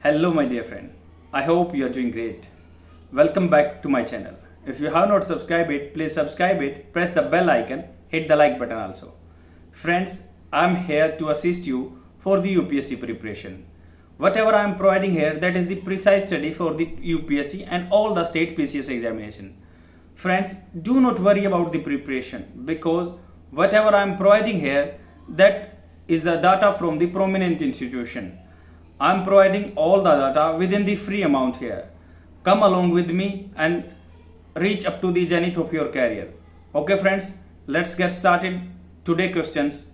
Hello, my dear friend. I hope you are doing great. Welcome back to my channel. If you have not subscribed it, please subscribe it, press the bell icon, hit the like button also. Friends, I am here to assist you for the UPSC preparation. Whatever I am providing here, that is the precise study for the UPSC and all the state PCS examination. Friends, do not worry about the preparation because whatever I am providing here, that is the data from the prominent institution. I am providing all the data within the free amount here. Come along with me and reach up to the zenith of your career. Okay friends, let's get started. Today questions.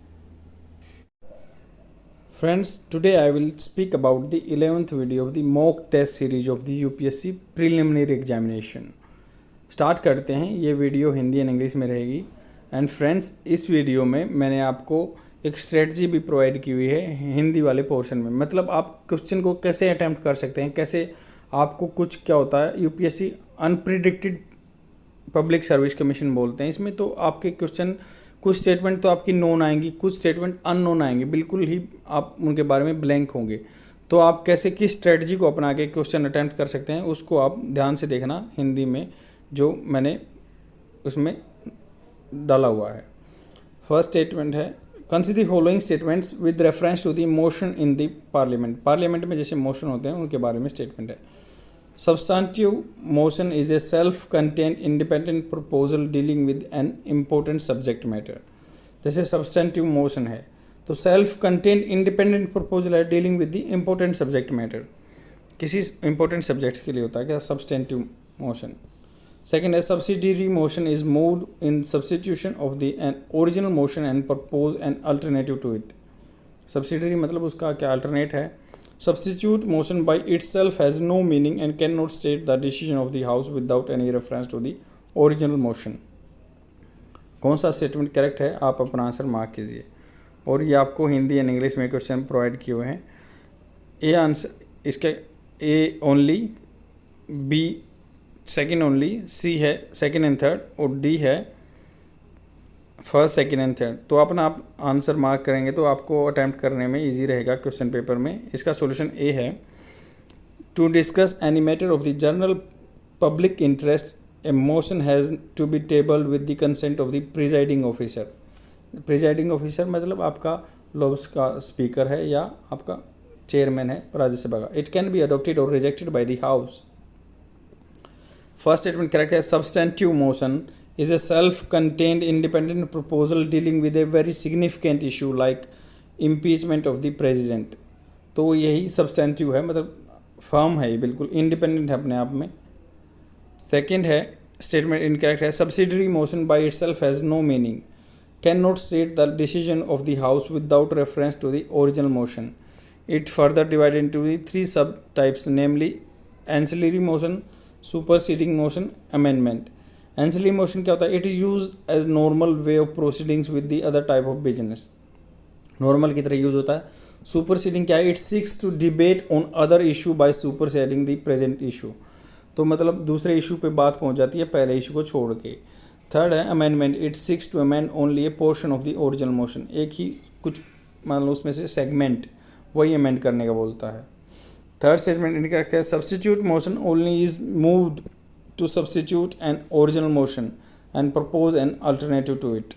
Friends, today I will speak about the 11th video of the mock test series of the UPSC preliminary examination. Start करते हैं. ये video Hindi and English में रहेगी. And friends, इस video में मैंने आपको एक स्ट्रेटजी भी प्रोवाइड की हुई है हिंदी वाले पोर्शन में. मतलब आप क्वेश्चन को कैसे अटैम्प्ट कर सकते हैं, कैसे आपको कुछ क्या होता है UPSC unpredicted public service commission बोलते हैं इसमें. तो आपके क्वेश्चन कुछ स्टेटमेंट तो आपकी नोन आएंगी, कुछ स्टेटमेंट अननोन आएंगे, बिल्कुल ही आप उनके बारे में ब्लैंक होंगे. तो आप कैसे किस स्ट्रेटजी को अपना के क्वेश्चन अटैम्प्ट कर सकते हैं उसको आप ध्यान से देखना हिंदी में जो मैंने उसमें डाला हुआ है. फर्स्ट स्टेटमेंट है, consider the following statements with reference to the motion in the parliament. Parliament में जैसे मोशन होते हैं उनके बारे में स्टेटमेंट है. Substantive motion is a self contained independent proposal dealing with an important subject matter. जैसे सब्सटेंटिव मोशन है तो सेल्फ कंटेन्ड इंडिपेंडेंट प्रपोजल है dealing with the important subject matter. किसी इंपॉर्टेंट सब्जेक्ट्स के लिए होता है क्या substantive motion. Second is subsidiary motion is moved in substitution of the an original motion and propose an alternative to it. Subsidiary मतलब उसका क्या alternate है. Substitute motion by itself has no meaning and cannot state the decision of the house without any reference to the original motion. कौन सा statement correct है आप अपना answer mark कीजिए. और ये आपको हिंदी एंड इंग्लिश में क्वेश्चन प्रोवाइड किए हुए हैं. ए आंसर इसके A only, B second only, सी है सेकेंड एंड थर्ड और डी है फर्स्ट सेकेंड एंड थर्ड. तो अपना आप आंसर मार्क करेंगे तो आपको अटैम्प्ट करने में इजी रहेगा क्वेश्चन पेपर में. इसका सॉल्यूशन ए है. To discuss any matter of the general public interest a motion has to be tabled with the consent of the presiding officer. Presiding officer मतलब आपका लोब्स का speaker है या आपका चेयरमैन है राज्यसभा का. इट कैन बी अडोप्टेड और rejected by the house. First statement correct है. Substantive motion is a self contained independent proposal dealing with a very significant issue like impeachment of the president. तो यही substantive है, मतलब firm है, ये बिल्कुल independent है अपने आप में. सेकेंड है स्टेटमेंट इनकरेक्ट है. Subsidiary motion by it self has no meaning, can not state the decision of the house without reference to the original motion. It further divide into the three सब types नेमली ancillary motion, superseding motion, amendment. Ancillary motion क्या होता है? It is use as normal way of proceedings with the other type of business. Normal की तरह use होता है. Superseding क्या है? It seeks to debate on other issue by superseding the present issue. तो मतलब दूसरे इशू पे बात पहुंच जाती है पहले इशू को छोड़ के. थर्ड है amendment. It seeks to amend only a portion of the original motion. एक ही कुछ मान लो उसमें से सेगमेंट वही अमेंड करने का बोलता है. थर्ड स्टेटमेंट इनकरेक्ट है. Substitute motion only is moved to substitute an original motion and propose an alternative to it.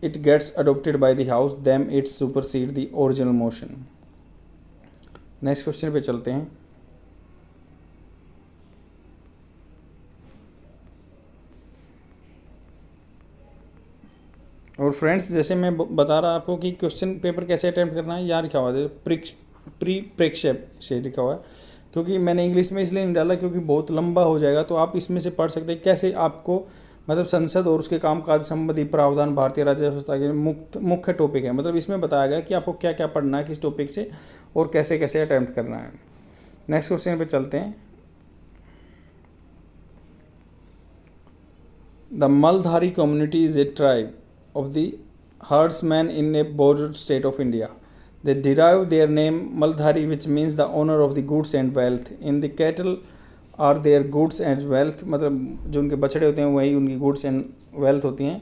It gets adopted by the house, then it supersede the original motion. Next question पे चलते हैं. और friends, जैसे मैं बता रहा आपको कि क्वेश्चन पेपर कैसे अटैम्प्ट करना है, यहाँ लिखा हुआ है प्री प्रेक्षेप से लिखा हुआ है. क्योंकि मैंने इंग्लिश में इसलिए नहीं डाला क्योंकि बहुत लंबा हो जाएगा. तो आप इसमें से पढ़ सकते हैं कैसे आपको मतलब संसद और उसके कामकाज संबंधी प्रावधान भारतीय राज्य व्यवस्था के मुख्य टॉपिक है. मतलब इसमें बताया गया कि आपको क्या क्या पढ़ना है किस टॉपिक से और कैसे कैसे अटैम्प्ट करना है. नेक्स्ट क्वेश्चन पे चलते हैं. The Maldhari community is a tribe of the herdsmen in a border state of India. They derive their name Maldhari, which means the owner of the goods and wealth. In the cattle are their goods and wealth. मतलब जो उनके बछड़े होते हैं वही उनकी goods and wealth होती हैं.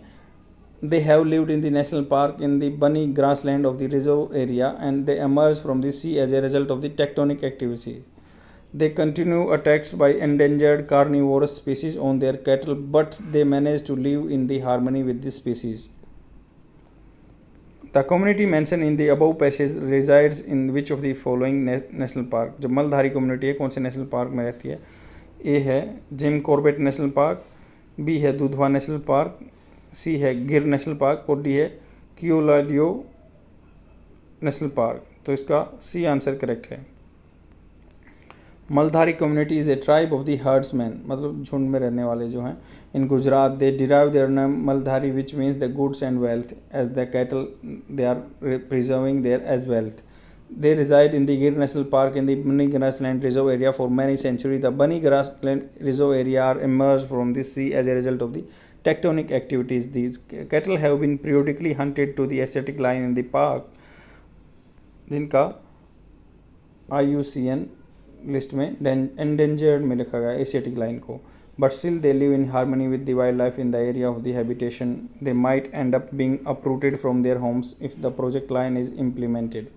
They have lived in the national park in the bunny grassland of the reserve area, and they emerged from the sea as a result of the tectonic activity. They continue attacks by endangered carnivorous species on their cattle, but they manage to live in the harmony with the species. The community mentioned in the above passage resides in which of the following national park? जो Maldhari community है कौन से national park में रहती है? A है Jim Corbett national park, B है Dudhwa national park, सी है गिर नेशनल पार्क और डी है क्योलाडियो नेशनल पार्क। तो इसका सी आंसर करेक्ट है। Maldhari community is a tribe of the herdsmen, मतलब झुंड में रहने वाले जो हैं। In Gujarat they derive their name Maldhari which means the goods and wealth, as the cattle they are preserving their as wealth. They reside in the Gir National Park in the Bunny Grassland Reserve area for many centuries. The Bunny Grassland Reserve area are emerged from the sea as a result of the tectonic activities. These cattle have been periodically hunted to the Asiatic line in the park, जिनका IUCN list में endangered में लिखा गया Asiatic line को. But still they live in harmony with the wildlife in the area of the habitation. They might end up being uprooted from their homes if the project line is implemented.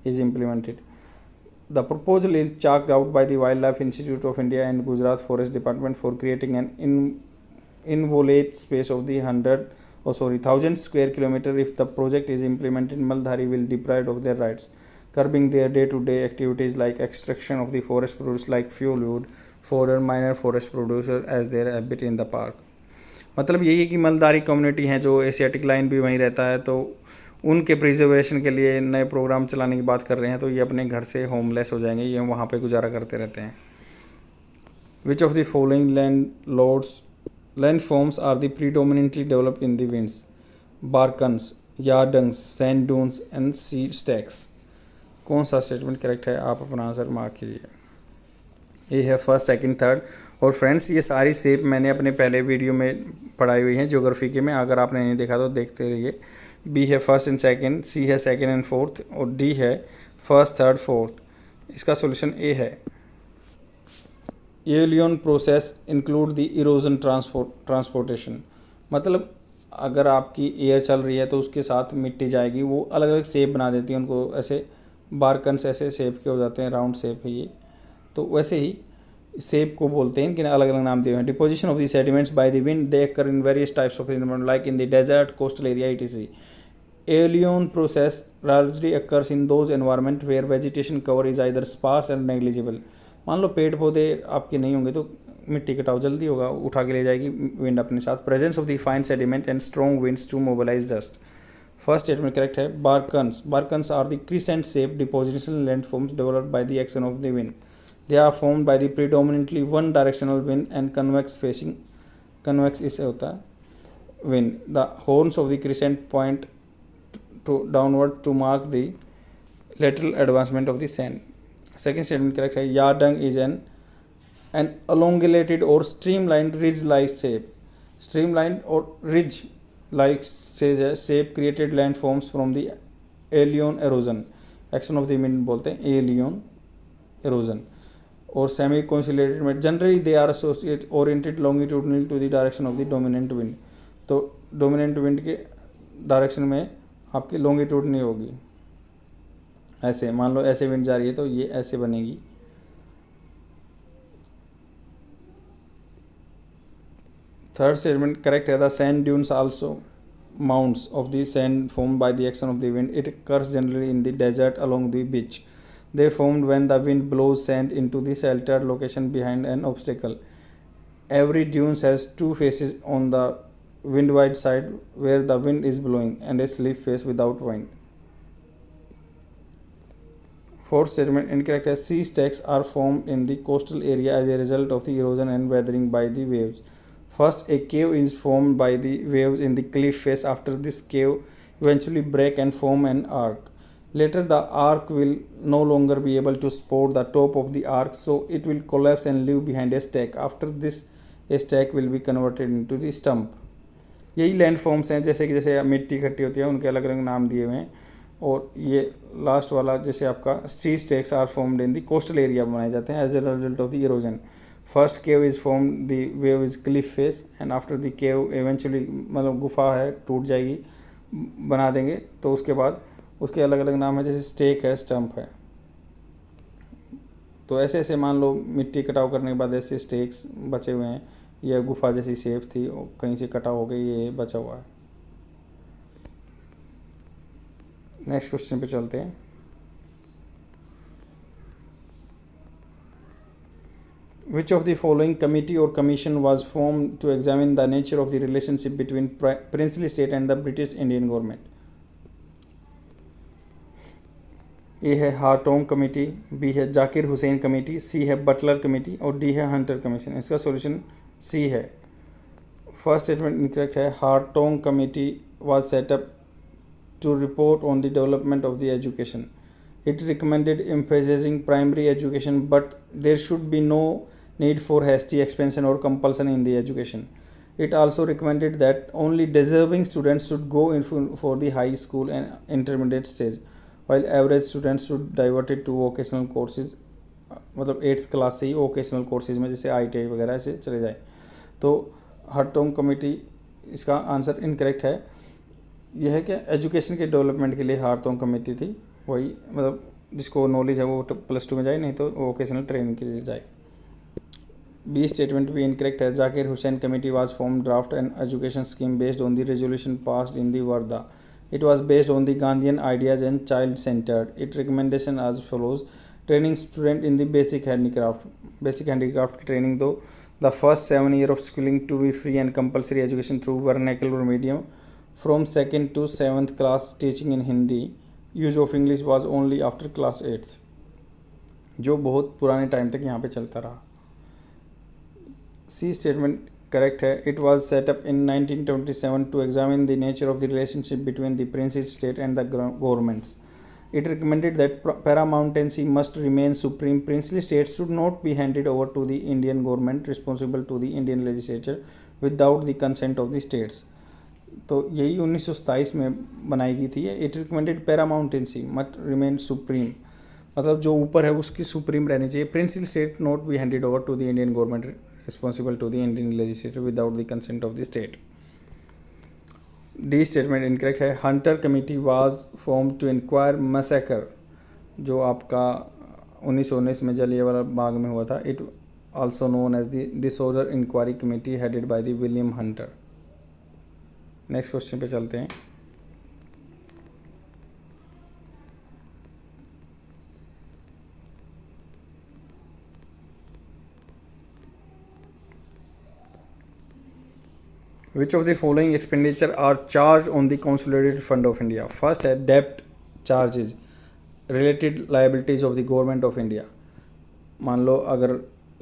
The proposal is chalked out by the Wildlife Institute of India and Gujarat Forest Department for creating an inviolate space of the 1,000 square kilometer. If the project is implemented, Maldhari will be deprived of their rights, curbing their day-to-day activities like extraction of the forest produce like fuel wood, fodder, minor forest producer as their habit in the park. मतलब यही है कि Maldhari community हैं जो Asiatic lion भी वहीं रहता है, तो उनके प्रिजर्वेशन के लिए नए प्रोग्राम चलाने की बात कर रहे हैं, तो ये अपने घर से होमलेस हो जाएंगे, ये वहाँ पे गुजारा करते रहते हैं. Which of the following landforms are the predominantly developed in the winds? Barchans, yardangs, sand dunes and sea stacks. कौन सा स्टेटमेंट करेक्ट है? आप अपना आंसर मार्क कीजिए. ये है फर्स्ट, सेकंड, थर्ड. और फ्रेंड्स ये सारी शेप मैंने अपने पहले वीडियो में पढ़ाई हुई हैं ज्योग्राफी के में, अगर आपने नहीं देखा तो देखते रहिए. बी है फर्स्ट एंड सेकंड, सी है सेकंड एंड फोर्थ और डी है फर्स्ट, थर्ड, फोर्थ. इसका सॉल्यूशन ए है. Alien process include the erosion transportation. मतलब अगर आपकी एयर चल रही है तो उसके साथ मिट्टी जाएगी, वो अलग अलग शेप बना देती है उनको. ऐसे बारकन्स ऐसे शेप के हो जाते हैं, राउंड शेप है ये, तो वैसे ही शेप को बोलते हैं, इनके अलग अलग नाम दिए हुए हैं. Deposition of the sediments by the wind, they occur in various types of environment like in the desert, coastal area etc. Aeolian process largely occurs in those environment where vegetation cover is either sparse and negligible. मान लो पेड़ पौधे आपके नहीं होंगे तो मिट्टी कटाव जल्दी होगा, उठा के ले जाएगी विंड अपने साथ. Presence of the fine sediment and strong winds to mobilise dust. First statement correct है. Barchans are the crescent shape deposition landforms developed by the action of the wind. They are formed by the predominantly one directional wind and convex इससे होता है wind. The horns of the crescent point to downward to mark the lateral advancement of the sand. Second statement correct है. Yardang is an elongated or streamlined ridge-like shape. Streamlined or ridge-like shape created landforms from the alien erosion. Action of the wind बोलते हैं alien erosion. और semi consolidated में generally they are associate oriented longitudinal to the direction of the dominant wind. तो dominant wind के direction में आपकी longitude नहीं होगी. ऐसे मान लो ऐसे विंड जा रही है तो ये ऐसे बनेगी. थर्ड स्टेटमेंट करेक्ट है. The sand dunes also mounds of the sand formed by the action of the wind. It occurs generally in the desert along the beach. They formed when the wind blows sand into the sheltered location behind an obstacle. Every dune has two faces on the windward side where the wind is blowing and a slip face without wind. Fourth statement incorrect है. Sea stacks are formed in the coastal area as a result of the erosion and weathering by the waves. First, a cave is formed by the waves in the cliff face. After this cave eventually break and form an arc. Later, the arc will no longer be able to support the top of the arc, so it will collapse and leave behind a stack. After this, a stack will be converted into the stump. यही land forms हैं, जैसे मिट्टी इकट्ठी होती है उनके अलग अलग नाम दिए हुए हैं. और ये लास्ट वाला जैसे आपका sea stacks are formed in the coastal area बनाए जाते हैं as a result of the erosion. First cave is form the wave is cliff face and after the cave eventually मतलब गुफा है टूट जाएगी, बना देंगे तो उसके बाद उसके अलग अलग नाम है, जैसे स्टेक है, स्टम्प है। तो ऐसे ऐसे मान लो मिट्टी कटाव करने के बाद ऐसे स्टेक्स बचे हुए हैं, यह गुफा जैसी शेप थी कहीं से कटा हो गई, ये बचा हुआ है। नेक्स्ट क्वेश्चन पे चलते हैं। Which of the following committee or commission was formed to examine the nature of the relationship between princely state and the British Indian government? ए है हार्टोंग कमेटी, बी है जाकिर हुसैन कमेटी, सी है बटलर कमेटी और D है Hunter commission. इसका solution C है। First statement incorrect है। हार्टोंग committee was set up to report on the development of the education. It recommended emphasizing primary education, but there should be no need for hasty expansion or compulsion in the education. It also recommended that only deserving students should go in for the high school and intermediate stage, while average students should divert it to vocational courses. मतलब 8th class से ही vocational courses में जैसे ITI वगैरह से चले जाए। तो हार्टोंग committee इसका आंसर इनकरेक्ट है। यह है कि एजुकेशन के डेवलपमेंट के लिए हार्टोंग कमेटी थी, वही मतलब जिसको नॉलेज है वो +2 में जाए, नहीं तो वोकेशनल ट्रेनिंग के लिए जाए। बी स्टेटमेंट भी इनकरेक्ट है। Zakir Hussain committee was form draft an education scheme based on the resolution passed in the Wardha. It was based on the Gandhian ideas and child-centered. Its recommendation as follows: training student in the basic handicraft. Basic handicraft की training दो. The first 7 years of schooling to be free and compulsory education through vernacular medium. From 2nd to 7th class teaching in Hindi. Use of English was only after class 8th. जो बहुत पुराने time तक यहाँ पे चलता रहा. C statement correct है. It was set up in 1927 to examine the nature of the relationship between the princely state and the governments. It recommended that paramountcy must remain supreme. Princely states should not be handed over to the Indian government responsible to the Indian legislature without the consent of the states. तो यही 1927 में बनाई गई थी. It recommended paramountcy must remain supreme. मतलब जो ऊपर है उसकी सुप्रीम रहनी चाहिए. Princely state not be handed over to the Indian government responsible to the Indian legislature without the consent of the state. D statement incorrect है. Hunter committee was formed to inquire massacre जो आपका 1919 में जलियांवाला बाग में हुआ था. It also known as the disorder inquiry committee headed by the William Hunter. Next question पे चलते हैं. Which of the following expenditure are charged on the Consolidated Fund of India? First है debt charges, related liabilities of the Government of India. मान लो अगर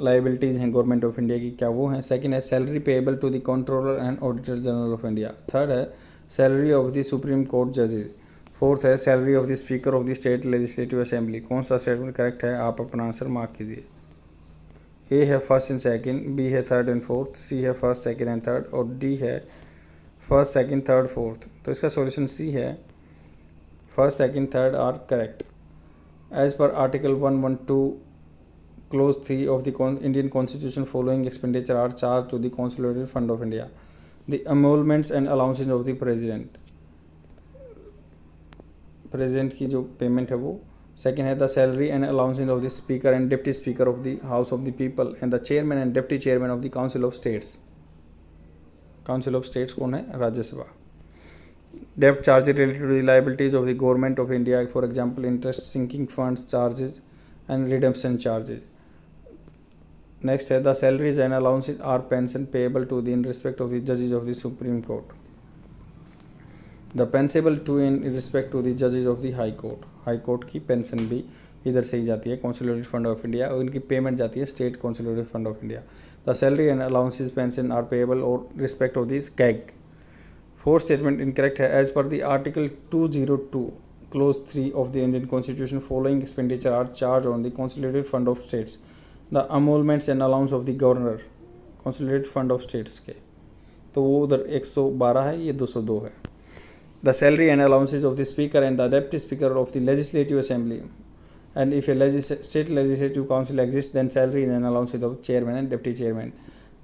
liabilities हैं government of India की, क्या वो हैं? सेकंड है salary payable to the controller and auditor general of India. Third है salary of the supreme court जजेज. फोर्थ है salary of the speaker of the state legislative assembly. कौन सा स्टेटमेंट करेक्ट है? आप अपना आंसर मार्क कीजिए. ए है फर्स्ट एंड सेकंड, बी है थर्ड एंड फोर्थ, सी है फर्स्ट सेकंड एंड थर्ड और डी है फर्स्ट सेकंड थर्ड फोर्थ. तो इसका सॉल्यूशन सी है. First second third are correct. As per article 112 Clause 3 of the Indian Constitution, following expenditure are charged to the Consolidated Fund of India. The emoluments and allowances of the President. President की जो payment है वो. Second है the salary and allowances of the speaker and deputy speaker of the house of the people and the chairman and deputy chairman of the council of states. Council of states कौन है? राज्यसभा. डेब्ट charges related to the liabilities of the government of India, for example interest sinking funds charges and redemption charges. Next है the salaries and allowances are pension payable to the in respect of the judges of the Supreme Court. The pensible to in respect to the judges of the High Court. High Court की pension भी इधर से ही जाती है consolidated fund of India और इनकी payment जाती है state consolidated fund of India. The salary and allowances pension are payable और respect of this CAG. Fourth statement incorrect है. As per the article 202 Clause 3 of the Indian Constitution, following expenditure are charged on the Consolidated Fund of States. The emoluments and allowance of the governor, Consolidated Fund of States के, तो वो उधर 112 है, ये 202 है. The salary and allowances of the speaker and the deputy speaker of the legislative assembly, and if a state legislative council exists, then salary and allowances of chairman and deputy chairman.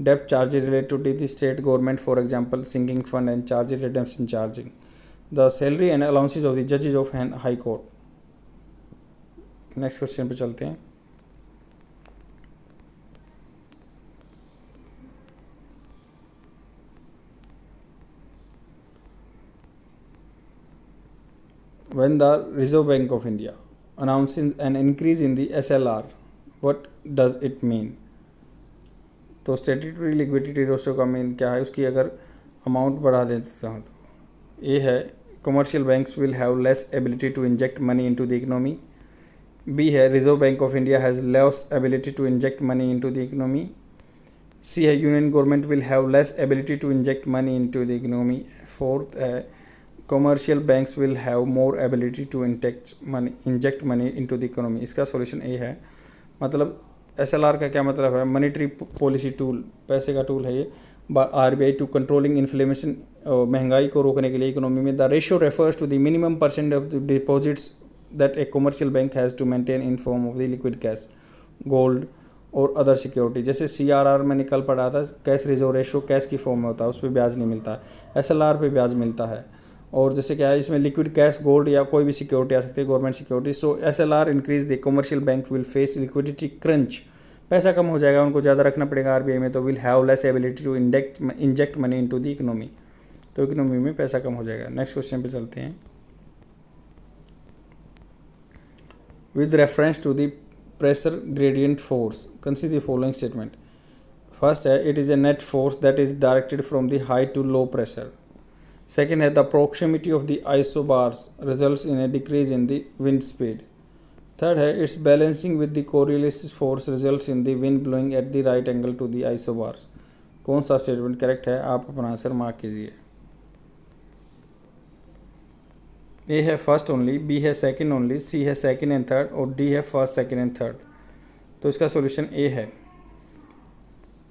Debt charges related to the state government, for example, sinking fund and charge redemption charging. The salary and allowances of the judges of high court. Next question पे चलते हैं. When the Reserve Bank of India announces an increase in the SLR, what does it mean? तो statutory liquidity ratio का mean क्या है? उसकी अगर amount बढ़ा देते हैं तो ये है commercial banks will have less ability to inject money into the economy. B है Reserve Bank of India has less ability to inject money into the economy. C है union government will have less ability to inject money into the economy. Fourth है commercial banks will have more ability to inject money into the economy. इसका solution A है. मतलब SLR का क्या मतलब है? Monetary policy tool, पैसे का टूल है ये RBI टू कंट्रोलिंग इन्फ्लेमेशन, महंगाई को रोकने के लिए इकोनॉमी में. The ratio refers to the minimum percent of the deposits that a commercial bank has to maintain in form of the liquid cash, gold और अदर सिक्योरिटी. जैसे CRR में निकल पड़ा था, कैश रिजर्व रेशियो कैश की form में होता है, उस पर ब्याज नहीं मिलता है. SLR पे ब्याज मिलता है. और जैसे क्या है, इसमें लिक्विड कैश, गोल्ड या कोई भी सिक्योरिटी आ सकती है, government security. So SLR increase the commercial bank will face liquidity crunch. पैसा कम हो जाएगा, उनको ज़्यादा रखना पड़ेगा RBI में, तो will have less ability to inject money into the economy. तो इकोनॉमी में पैसा कम हो जाएगा. नेक्स्ट क्वेश्चन पे चलते हैं. With reference to the pressure gradient force consider the following statement. First है it is a net force that is directed from the high to low pressure. Second है the proximity of the isobars results in a decrease in the wind speed. Third है its balancing with the Coriolis force results in the wind blowing at the right angle to the isobars. कौन सा statement correct है? आप अपना answer mark कीजिए. A है first only, B है second only, सी है सेकंड एंड थर्ड और डी है फर्स्ट, सेकंड एंड थर्ड. तो इसका सॉल्यूशन ए है.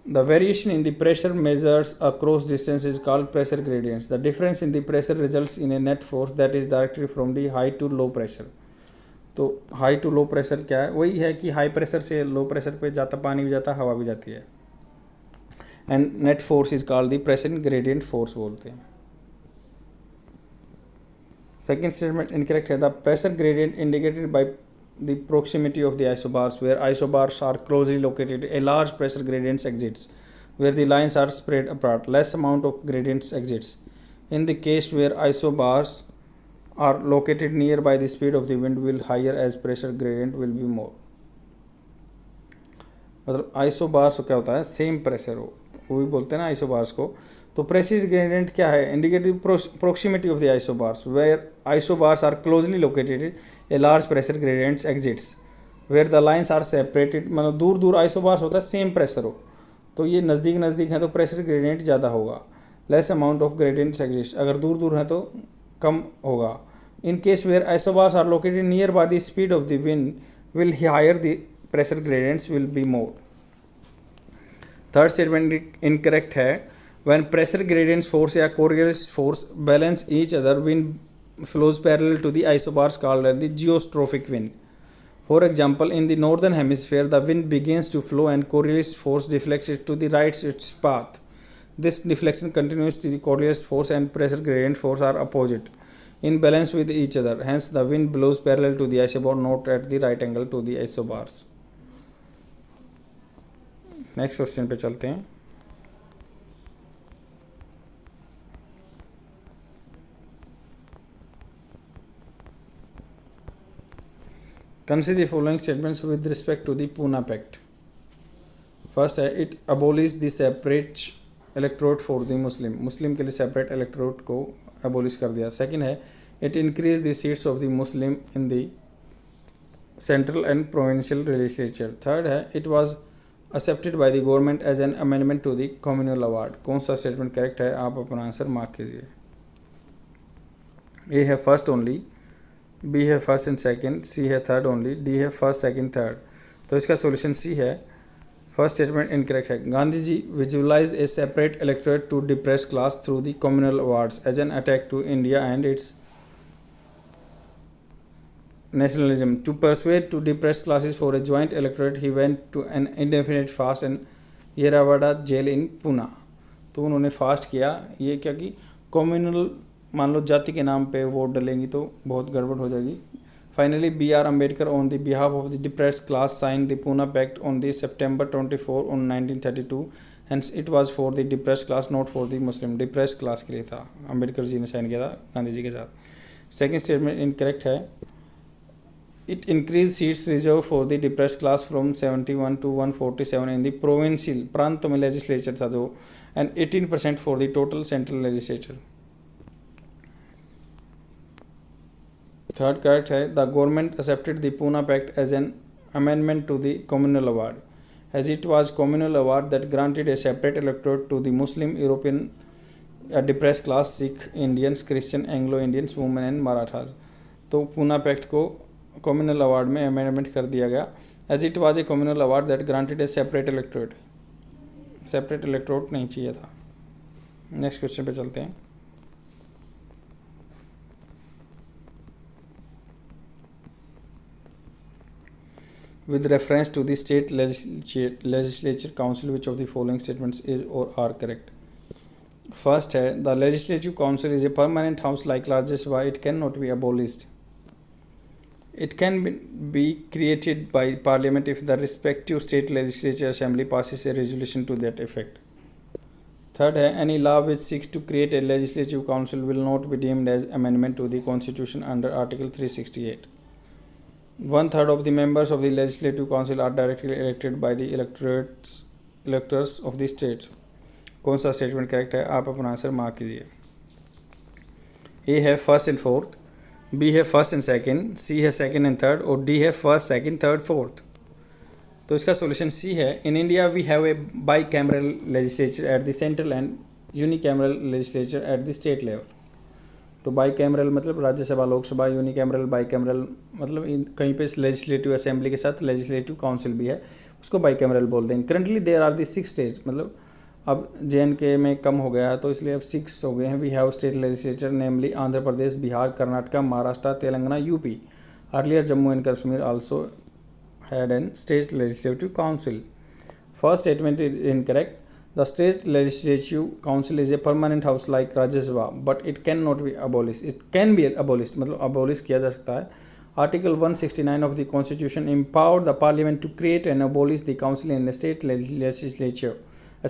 The variation in the pressure measured across distance is called pressure gradients. The difference in the pressure results in a net force that is directed from the high to low pressure. तो high to low pressure क्या है? वही है कि high pressure से low pressure पे जाता, पानी भी जाता, हवा भी जाती है. And net force is called the pressure gradient force बोलते हैं. सेकेंड स्टेटमेंट इनकरेक्ट है. The pressure gradient indicated by the proximity of the isobars. Where isobars are closely located, a large pressure gradient exists. Where the lines are spread apart, less amount of gradients exists. In the case where isobars are located nearby, the speed of the wind will higher as pressure gradient will be more. मतलब isobars को क्या होता है? Same pressure हो, वो भी बोलते हैं ना isobars को. तो प्रेशर ग्रेडियंट क्या है? Indicative proximity of the isobars. Where isobars are closely located, a large pressure gradient exists. Where the lines are separated, मतलब दूर दूर isobars होता है, सेम प्रेशर हो, तो ये नज़दीक नज़दीक है तो प्रेशर ग्रेडियंट ज़्यादा होगा. Less amount of gradients exist, अगर दूर दूर है तो कम होगा. In case where isobars are located near by, the speed of the wind will higher, the pressure gradients will be more. Third statement incorrect है. When pressure gradients force या Coriolis force balance each other, wind flows parallel to the isobars called as the geostrophic wind. For example, in the northern hemisphere, the wind begins to flow and Coriolis force deflects it to the right its path. This deflection continues to the Coriolis force and pressure gradient force are opposite in balance with each other. Hence, the wind blows parallel to the isobar, not at the right angle to the isobars. Next question पे चलते हैं. Consider the following statements with respect to the Pune Pact. First है it abolish the separate electorate for the Muslim. मुस्लिम के लिए separate electorate को abolish कर दिया. Second है it increase the seats of the Muslim in the central and provincial legislature. Third है it was accepted by the government as an amendment to the communal award. कौन सा statement correct है? आप अपना answer mark कीजिए. A है first only, B है first and second, C है थर्ड ओनली, डी है फर्स्ट सेकंड थर्ड. तो इसका सॉल्यूशन सी है. फर्स्ट स्टेटमेंट इनकरेक्ट है. Gandhi ji visualise a separate electorate to depress class through the communal awards as an attack to India and its nationalism. To persuade to depressed classes for a joint electorate, he went to an indefinite fast and Yerawada jail in Poona. तो उन्होंने fast किया. ये क्या कि communal, मान लो जाति के नाम पे वोट डलेंगी तो बहुत गड़बड़ हो जाएगी. Finally B.R. Ambedkar on the behalf of the depressed class signed the Pune Pact on the September 24 on 1932. Hence it was for the depressed class, not for the Muslim. depressed class के लिए था. अम्बेडकर जी ने sign किया था गांधी जी के साथ. Second statement incorrect है. It increased seats reserved for the depressed class from 71 to 147 in the provincial प्रांतों में legislature था जो, and 18% for the total central legislature. Third correct है. The government accepted the Pune Pact as an amendment to the communal award, as it was communal award that granted a separate electorate to the Muslim, European, depressed class, Sikh, Indians, Christian, Anglo-Indians, women and Marathas. तो Poona pact को communal award में amendment कर दिया गया. As it was a communal award that granted a separate electorate. Separate electorate नहीं चाहिए था. Next question पे चलते हैं. With reference to the state legislature council, which of the following statements is or are correct? First है, the legislative council is a permanent house like Rajya Sabha. It cannot be abolished. It can be created by parliament if the respective state legislature assembly passes a resolution to that effect. Third है, any law which seeks to create a legislative council will not be deemed as amendment to the constitution under Article 368. 1/3 of the members of the legislative council are directly elected by the electors of the state. कौन सा statement correct है? आप अपना answer mark कीजिए. A है first and fourth, B है first and second, C है second and third और डी है फर्स्ट सेकंड थर्ड फोर्थ. तो इसका सॉल्यूशन सी है. In India we have a bicameral legislature at the central and unicameral legislature at the state level. तो bicameral मतलब Rajya Sabha Lok Sabha, unicameral bicameral मतलब कहीं पे लेजिस्लेटिव असेंबली के साथ लेजिस्लेटिव काउंसिल भी है, उसको बाई कैमरल बोल देंगे. Currently there are the 6 state, मतलब अब JNK में कम हो गया है तो इसलिए अब 6 हो गए हैं. We have state legislature namely Andhra Pradesh, Bihar, Karnataka, Maharashtra, Telangana, UP. Earlier Jammu and Kashmir also had an state legislative council. First statement is incorrect. The state legislative council is a permanent house like Rajya Sabha, but it cannot be abolished. It can be abolished, मतलब abolish किया जा सकता है. Article 169 of the Constitution empowered the Parliament to create and abolish the council in the state legislature.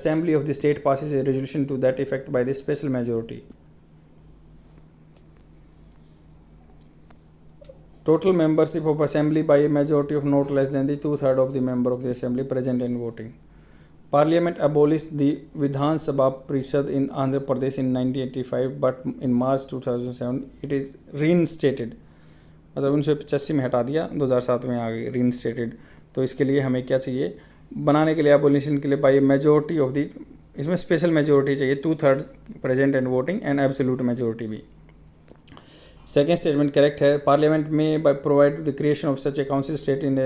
Assembly of the state passes a resolution to that effect by the special majority. Total membership of assembly by a majority of not less than the 2/3 of the member of the assembly present and voting. Parliament abolished the Vidhan Sabha Parishad in Andhra Pradesh in 1985, but in March 2007 it is reinstated. मतलब 1985 में हटा दिया, 2007 में आ गई reinstated. तो इसके लिए हमें क्या चाहिए बनाने के लिए, abolition के लिए बाई मेजोरिटी ऑफ दी, इसमें स्पेशल मेजोरिटी चाहिए 2/3 present and voting and absolute majority भी. सेकेंड स्टेटमेंट करेक्ट है. पार्लियामेंट में by provide the creation of such A council state in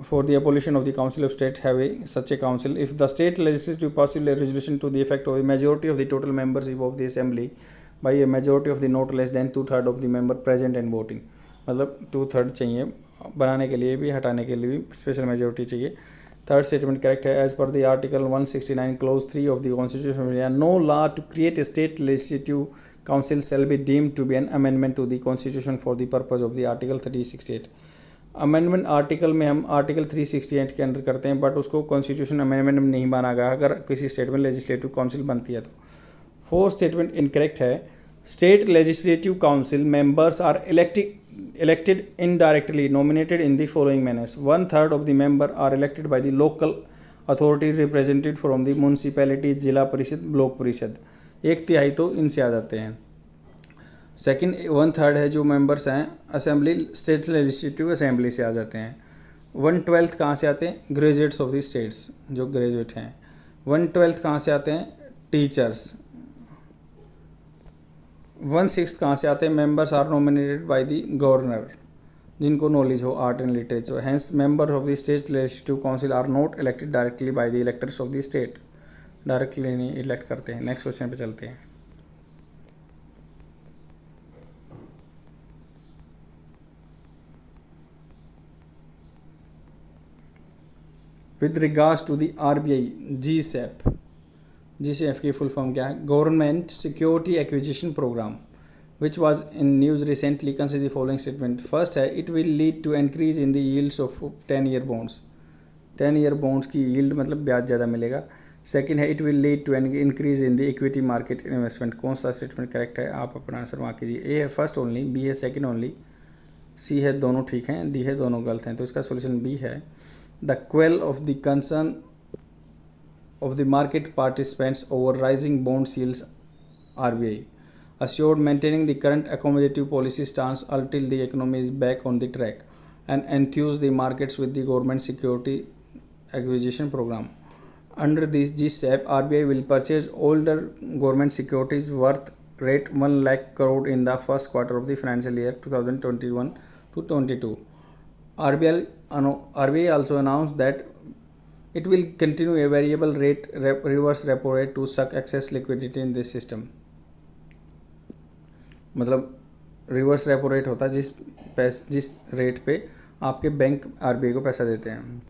for the abolition of the council of state having such a council if the state legislature passes a resolution to the effect of a majority of the total membership of the assembly by a majority of the not less than 2/3 of the member present and voting. मतलब 2/3 चाहिए बनाने के लिए भी, हटाने के लिए भी स्पेशल मेजोरिटी चाहिए. थर्ड स्टेटमेंट करेक्ट है. As per the article 169 clause 3 of the constitution of India, no law to create a state legislative council shall be deemed to be an amendment to the constitution for the purpose of the article 368. Amendment article में हम article 368 के under करते हैं, but उसको constitution amendment में नहीं माना गया अगर किसी स्टेट में लेजिस्लेटिव काउंसिल बनती है तो. फोर्थ स्टेटमेंट इनकरेक्ट है. State legislative council members are elected indirectly nominated in the following manners. 1/3 of the member are elected by the local authority represented from the municipality, जिला परिषद, block परिषद. 1/3 तो इनसे आ जाते हैं. सेकंड 1/3 है जो मेंबर्स हैं असेंबली, स्टेट लेजिस्लेटिव असेंबली से आ जाते हैं. 1/12 कहाँ से आते हैं? ग्रेजुएट्स ऑफ द स्टेट्स, जो ग्रेजुएट हैं. 1/12 कहाँ से आते हैं? टीचर्स. 1/6 कहाँ से आते हैं? Members are nominated by the governor, जिनको नॉलेज हो art and literature. Hence member of the state legislative council are not elected directly by the electors of the state. Directly नहीं इलेक्ट करते हैं. नेक्स्ट क्वेश्चन पे चलते हैं. With regards to the RBI GSAP की full form क्या है? Government security acquisition programme, which was in news recently. Consider the following statement. First है, it will lead to increase in the yields of 10-year bonds. 10-year bonds की yield मतलब ब्याज ज़्यादा मिलेगा. Second है, it will lead to an increase in the equity market investment. कौन सा statement correct है? आप अपना आंसर मार्क कीजिए. ए है फर्स्ट ओनली, बी है सेकेंड ओनली, सी है दोनों ठीक हैं, डी है दोनों गलत हैं. तो इसका सोल्यूशन बी है. The quail of the concern of the market participants over rising bond yields, RBI assured maintaining the current accommodative policy stance until the economy is back on the track, and enthuse the markets with the government security acquisition program. Under this GSAP, RBI will purchase older government securities worth rate 1 lakh crore in the first quarter of the financial year 2021 to 22. RBI also announced that it will continue a variable rate reverse repo rate to suck excess liquidity in this system. मतलब reverse repo rate होता है जिस rate पे आपके bank RBI को पैसा देते हैं.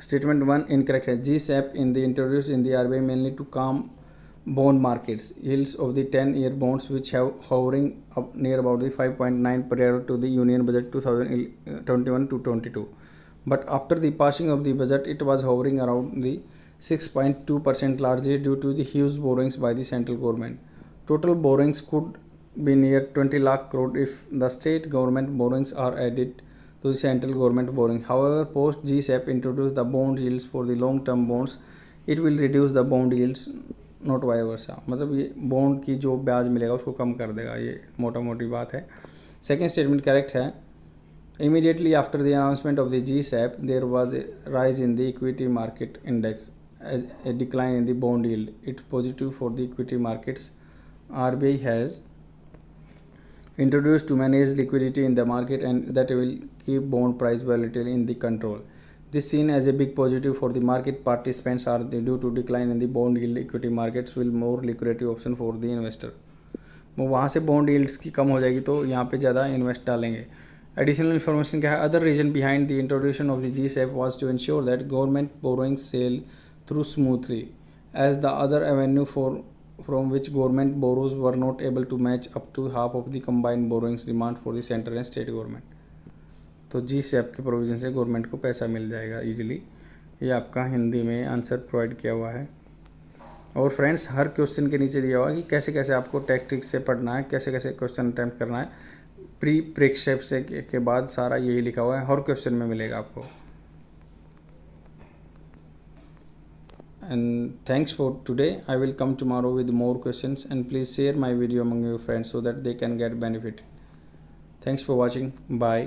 स्टेटमेंट 1 इनकरेक्ट है. GSAP in the introduce in the RBI mainly to calm bond markets yields of the 10-year bonds which have hovering up near about the 5.9 prior to the union budget 2021 to 22. But after the passing of the budget, it was hovering around the 6.2% largely due to the huge borrowings by the central government. Total borrowings could be near 20 lakh crore if the state government borrowings are added to the central government borrowing. However, post GSAP introduced the bond yields for the long-term bonds. It will reduce the bond yields, not vice versa. मतलब ये bond की जो ब्याज मिलेगा उसको कम कर देगा. ये मोटा मोटी बात है. सेकेंड स्टेटमेंट करेक्ट है. Immediately after the announcement of the GSAP, there was a rise in the equity market index as a decline in the bond yield. It's positive for the equity markets. RBI has introduced to manage liquidity in the market, and that will keep bond price volatility in the control. This seen as a big positive for the market participants are due to decline in the bond yield. Equity markets will more lucrative option for the investor. वो वहाँ से bond yields की कम हो जाएगी तो यहाँ पे ज़्यादा इन्वेस्ट डालेंगे. Additional information क्या है? Other reason behind the introduction of the GSAP was to ensure that government borrowings sail through smoothly, as the other avenue from which government borrows were not able to match up to half of the combined borrowings demand for the central and state government. तो GSAP के provision से government को पैसा मिल जाएगा easily. ये आपका हिंदी में answer provide किया हुआ है. और फ्रेंड्स, हर क्वेश्चन के नीचे दिया हुआ है कि कैसे कैसे आपको टैक्टिक्स से पढ़ना है, कैसे कैसे क्वेश्चन अटैम्प्ट करना है. प्रीक्षेप से के बाद सारा यही लिखा हुआ है, हर क्वेश्चन में मिलेगा आपको. And thanks for today. I will come tomorrow with more questions, and please share my video among your friends so that they can get benefit. Thanks for watching. Bye.